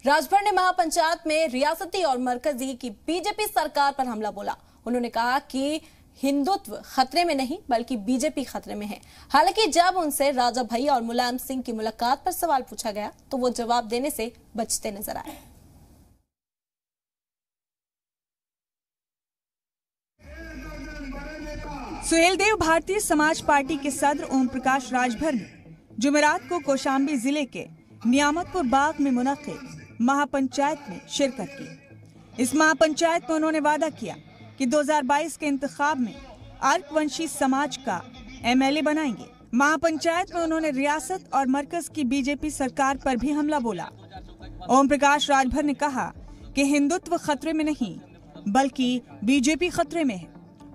राजभर ने महापंचायत में रियासती और मरकजी की बीजेपी सरकार पर हमला बोला। उन्होंने कहा कि हिंदुत्व खतरे में नहीं बल्कि बीजेपी खतरे में है। हालांकि जब उनसे राजा भैया और मुलायम सिंह की मुलाकात पर सवाल पूछा गया तो वो जवाब देने से बचते नजर आए। सुहेलदेव भारतीय समाज पार्टी के सदर ओम प्रकाश राजभर ने जुमेरात को कौशाम्बी जिले के नियामतपुर बाग में मुनक्किद महापंचायत में शिरकत की। इस महापंचायत में उन्होंने वादा किया कि 2022 के इंतखाब में अल्पवंशी समाज का एमएलए बनाएंगे। महापंचायत में उन्होंने रियासत और मरकज की बीजेपी सरकार पर भी हमला बोला। ओम प्रकाश राजभर ने कहा कि हिंदुत्व खतरे में नहीं बल्कि बीजेपी खतरे में है।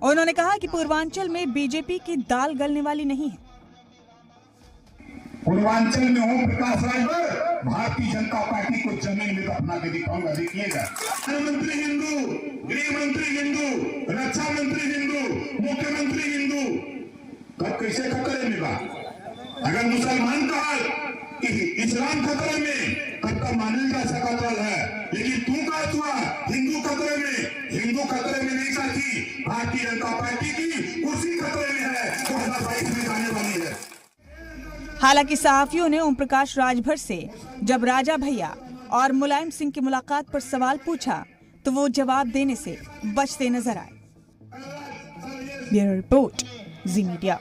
उन्होंने कहा कि पूर्वांचल में बीजेपी की दाल गलने वाली नहीं है। पूर्वांचल में ओम प्रकाश राजभर भारतीय जनता पार्टी को जमीन में दफना के दिखाऊंगा। देखिएगा, प्रधानमंत्री हिंदू, गृह मंत्री हिंदू, रक्षा मंत्री हिंदू, मुख्यमंत्री हिंदू, कब कैसे खतरे में बा? अगर मुसलमान कहा कि इस्लाम खतरे में तब तक मानल जा सकता है, लेकिन तू का हुआ हिंदू खतरे में। हिंदू खतरे में नहीं साथी, भारतीय जनता पार्टी की कुर्सी खतरे में है, 2022 में जाने वाली है। हालांकि सहाफियों ने ओम प्रकाश राजभर से जब राजा भैया और मुलायम सिंह की मुलाकात पर सवाल पूछा तो वो जवाब देने से बचते नजर आए। ब्यूरो रिपोर्ट, जी मीडिया।